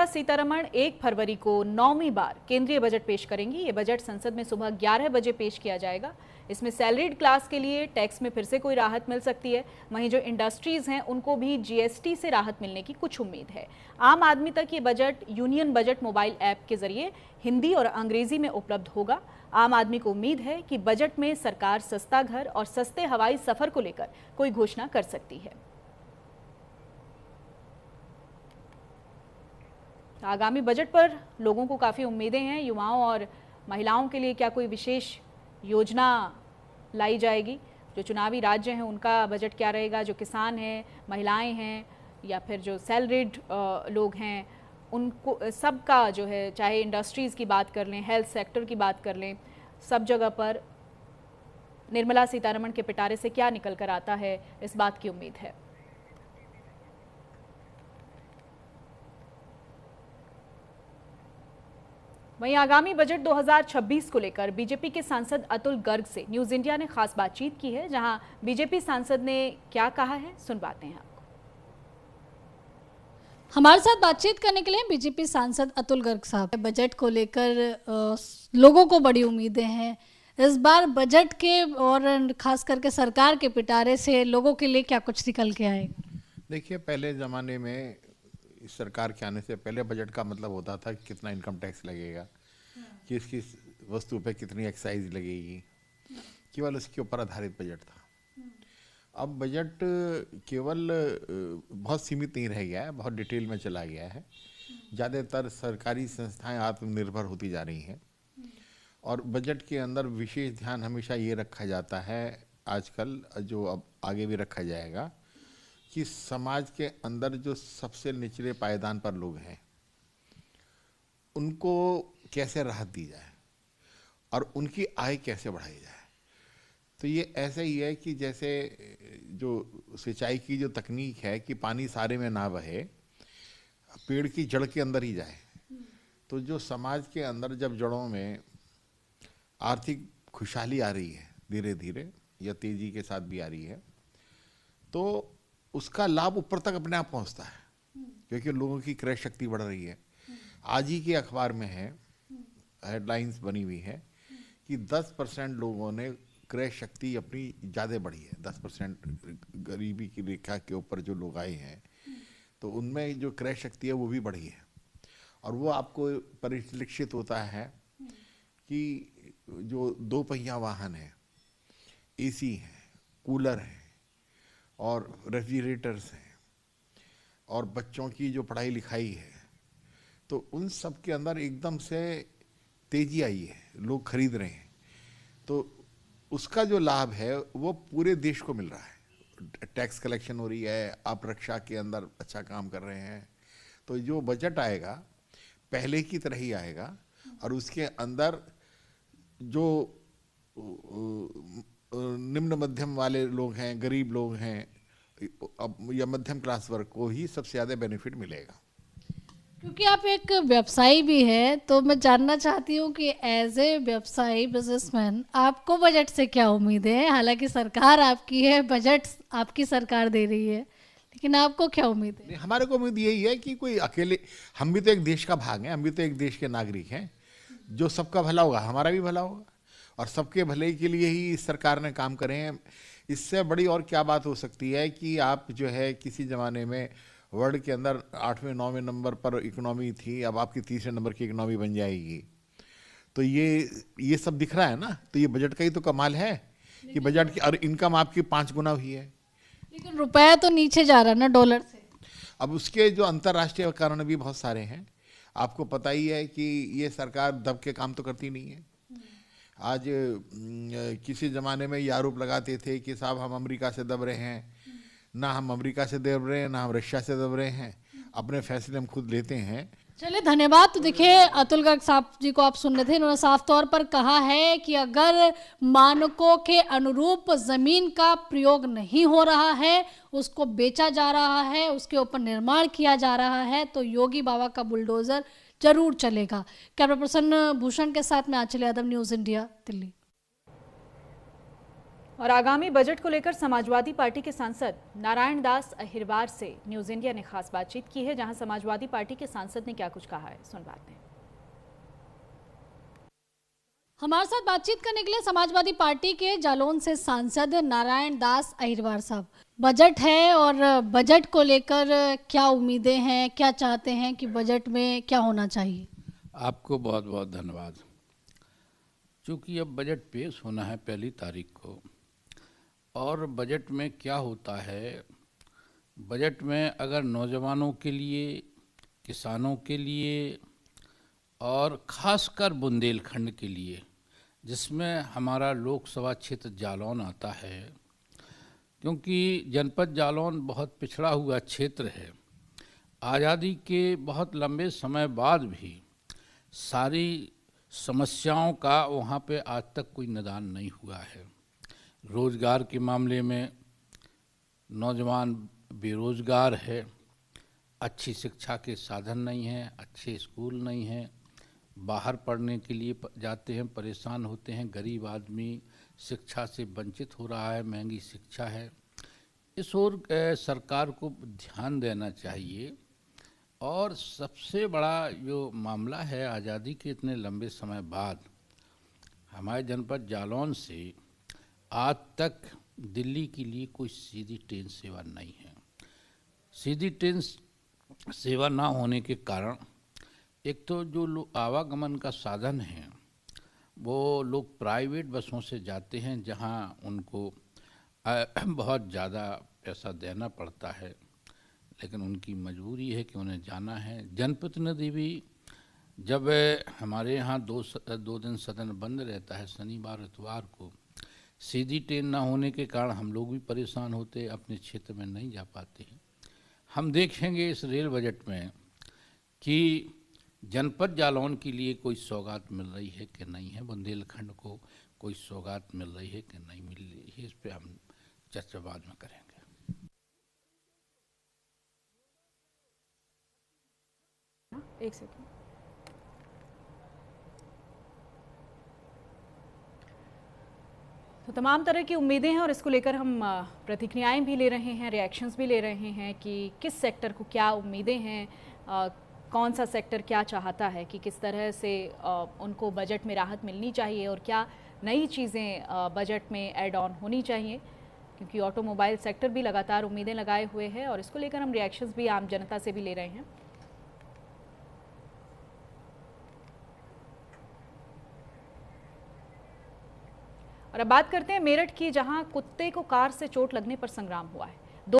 निर्मला सीतारमण 1 फरवरी को 9वीं बार केंद्रीय बजट पेश करेंगी। ये बजट संसद में सुबह 11 बजे पेश किया जाएगा। इसमें सैलरीड क्लास के लिए टैक्स में फिर से कोई राहत मिल सकती है। वहीं जो इंडस्ट्रीज हैं उनको भी जीएसटी से राहत मिलने की कुछ उम्मीद है। आम आदमी तक ये budget union budget mobile app के जरिए हिंदी और अंग्रेजी में उपलब्ध होगा। आम आदमी को उम्मीद है कि बजट में सरकार सस्ता घर और सस्ते हवाई सफर को लेकर कोई घोषणा कर सकती है। आगामी बजट पर लोगों को काफ़ी उम्मीदें हैं। युवाओं और महिलाओं के लिए क्या कोई विशेष योजना लाई जाएगी? जो चुनावी राज्य हैं उनका बजट क्या रहेगा? जो किसान हैं, महिलाएं हैं या फिर जो सैलरीड लोग हैं, उनको सबका जो है, चाहे इंडस्ट्रीज़ की बात कर लें, हेल्थ सेक्टर की बात कर लें, सब जगह पर निर्मला सीतारमण के पिटारे से क्या निकल कर आता है, इस बात की उम्मीद है। वहीं आगामी बजट 2026 को लेकर बीजेपी के सांसद अतुल गर्ग से न्यूज इंडिया ने खास बातचीत की है। जहां बीजेपी सांसद ने क्या कहा है, सुनवाते हैं आपको। हमारे साथ बातचीत करने के लिए बीजेपी सांसद अतुल गर्ग साहब। बजट को लेकर लोगों को बड़ी उम्मीदें हैं। इस बार बजट के और खास करके सरकार के पिटारे से लोगों के लिए क्या कुछ निकल के आएगा? देखिए, पहले ज़माने में इस सरकार के आने से पहले बजट का मतलब होता था कि कितना इनकम टैक्स लगेगा, किस किस वस्तु पे कितनी एक्साइज लगेगी, केवल उसके ऊपर आधारित बजट था। अब बजट केवल बहुत सीमित नहीं रह गया है, बहुत डिटेल में चला गया है। ज़्यादातर सरकारी संस्थाएं आत्मनिर्भर होती जा रही हैं और बजट के अंदर विशेष ध्यान हमेशा ये रखा जाता है, आजकल जो अब आगे भी रखा जाएगा, कि समाज के अंदर जो सबसे निचले पायदान पर लोग हैं उनको कैसे राहत दी जाए और उनकी आय कैसे बढ़ाई जाए। तो ये ऐसा ही है कि जैसे जो सिंचाई की जो तकनीक है कि पानी सारे में ना बहे, पेड़ की जड़ के अंदर ही जाए। तो जो समाज के अंदर जब जड़ों में आर्थिक खुशहाली आ रही है, धीरे धीरे या तेजी के साथ भी आ रही है, तो उसका लाभ ऊपर तक अपने आप पहुंचता है, क्योंकि लोगों की क्रय शक्ति बढ़ रही है। आज ही के अखबार में है, हेडलाइंस बनी हुई है कि 10% लोगों ने क्रय शक्ति अपनी ज़्यादा बढ़ी है। 10% गरीबी की रेखा के ऊपर जो लोग आए हैं, तो उनमें जो क्रय शक्ति है वो भी बढ़ी है। और वो आपको परिलक्षित होता है कि जो 2 पहिया वाहन है, एसी है, कूलर है और रेफ्रिजरेटर्स हैं और बच्चों की जो पढ़ाई लिखाई है, तो उन सब के अंदर एकदम से तेजी आई है, लोग खरीद रहे हैं। तो उसका जो लाभ है वो पूरे देश को मिल रहा है। टैक्स कलेक्शन हो रही है, आप रक्षा के अंदर अच्छा काम कर रहे हैं। तो जो बजट आएगा पहले की तरह ही आएगा और उसके अंदर जो निम्न मध्यम वाले लोग हैं, गरीब लोग हैं या मध्यम क्लास वर्ग को ही सबसे ज़्यादा बेनिफिट मिलेगा। क्योंकि आप एक व्यवसायी भी हैं, तो मैं जानना चाहती हूँ कि एज ए व्यवसायी, बिजनेसमैन, आपको बजट से क्या उम्मीदें हैं? हालांकि सरकार आपकी है, बजट आपकी सरकार दे रही है, लेकिन आपको क्या उम्मीद है? हमारे को उम्मीद यही है कि कोई अकेले, हम भी तो एक देश का भाग हैं, हम भी तो एक देश के नागरिक हैं। जो सबका भला होगा हमारा भी भला होगा और सबके भले के लिए ही इस सरकार ने काम करे हैं। इससे बड़ी और क्या बात हो सकती है कि आप जो है किसी ज़माने में वर्ल्ड के अंदर 8वें 9वें नंबर पर इकोनॉमी थी, अब आपकी 3रे नंबर की इकोनॉमी बन जाएगी। तो ये सब दिख रहा है ना। तो ये बजट का ही तो कमाल है कि बजट की और इनकम आपकी 5 गुना हुई है। लेकिन रुपया तो नीचे जा रहा है ना डॉलर से। अब उसके जो अंतर्राष्ट्रीय कारण भी बहुत सारे हैं। आपको पता ही है कि ये सरकार दब के काम तो करती नहीं है। आज किसी ज़माने में ये आरोप लगाते थे कि साहब हम अमेरिका से दब रहे हैं। ना हम अमेरिका से दब रहे हैं, ना हम रशिया से दब रहे हैं। अपने फैसले हम खुद लेते हैं। चलिए, धन्यवाद। तो देखिए, अतुल गर्ग साहब जी को आप सुन रहे थे। इन्होंने साफ तौर पर कहा है कि अगर मानकों के अनुरूप ज़मीन का प्रयोग नहीं हो रहा है, उसको बेचा जा रहा है, उसके ऊपर निर्माण किया जा रहा है, तो योगी बाबा का बुलडोज़र जरूर चलेगा। कैमरा पर्सन भूषण के साथ में आंचल यादव, न्यूज़ इंडिया, दिल्ली। और आगामी बजट को लेकर समाजवादी पार्टी के सांसद नारायण दास अहिरवार से न्यूज इंडिया ने खास बातचीत की है, जहां समाजवादी पार्टी के सांसद ने क्या कुछ कहा है, सुनवाते हैं। हमारे साथ बातचीत करने के लिए समाजवादी पार्टी के जालौन से सांसद नारायण दास अहिरवार साहब। बजट है और बजट को लेकर क्या उम्मीदें हैं, क्या चाहते हैं कि बजट में क्या होना चाहिए? आपको बहुत बहुत धन्यवाद। चूँकि अब बजट पेश होना है 1 तारीख को, और बजट में क्या होता है, बजट में अगर नौजवानों के लिए, किसानों के लिए और ख़ासकर बुंदेलखंड के लिए, जिसमें हमारा लोकसभा क्षेत्र जालौन आता है, क्योंकि जनपद जालौन बहुत पिछड़ा हुआ क्षेत्र है। आज़ादी के बहुत लंबे समय बाद भी सारी समस्याओं का वहाँ पे आज तक कोई निदान नहीं हुआ है। रोज़गार के मामले में नौजवान बेरोज़गार है, अच्छी शिक्षा के साधन नहीं हैं, अच्छे स्कूल नहीं हैं, बाहर पढ़ने के लिए जाते हैं, परेशान होते हैं, गरीब आदमी शिक्षा से वंचित हो रहा है, महंगी शिक्षा है। इस ओर सरकार को ध्यान देना चाहिए। और सबसे बड़ा जो मामला है, आज़ादी के इतने लंबे समय बाद हमारे जनपद जालौन से आज तक दिल्ली के लिए कोई सीधी ट्रेन सेवा नहीं है। सीधी ट्रेन सेवा ना होने के कारण एक तो जो आवागमन का साधन है वो लोग प्राइवेट बसों से जाते हैं, जहां उनको बहुत ज़्यादा पैसा देना पड़ता है, लेकिन उनकी मजबूरी है कि उन्हें जाना है। जनप्रतिनिधि भी, जब हमारे यहाँ 2 दिन सदन बंद रहता है शनिवार इतवार को, सीधी ट्रेन ना होने के कारण हम लोग भी परेशान होते, अपने क्षेत्र में नहीं जा पाते हैं। हम देखेंगे इस रेल बजट में कि जनपद जालौन के लिए कोई सौगात मिल रही है कि नहीं है, बुंदेलखंड को कोई सौगात मिल रही है कि नहीं मिल रही है, इस पे हम चर्चा बाद में करेंगे। एक सेकंड। तो तमाम तरह की उम्मीदें हैं और इसको लेकर हम प्रतिक्रियाएं भी ले रहे हैं, रिएक्शंस भी ले रहे हैं कि किस सेक्टर को क्या उम्मीदें हैं, कौन सा सेक्टर क्या चाहता है कि किस तरह से उनको बजट में राहत मिलनी चाहिए और क्या नई चीज़ें बजट में ऐड ऑन होनी चाहिए, क्योंकि ऑटोमोबाइल सेक्टर भी लगातार उम्मीदें लगाए हुए है और इसको लेकर हम रिएक्शंस भी आम जनता से भी ले रहे हैं। और अब बात करते हैं मेरठ की, जहां कुत्ते को कार से चोट लगने पर संग्राम हुआ है।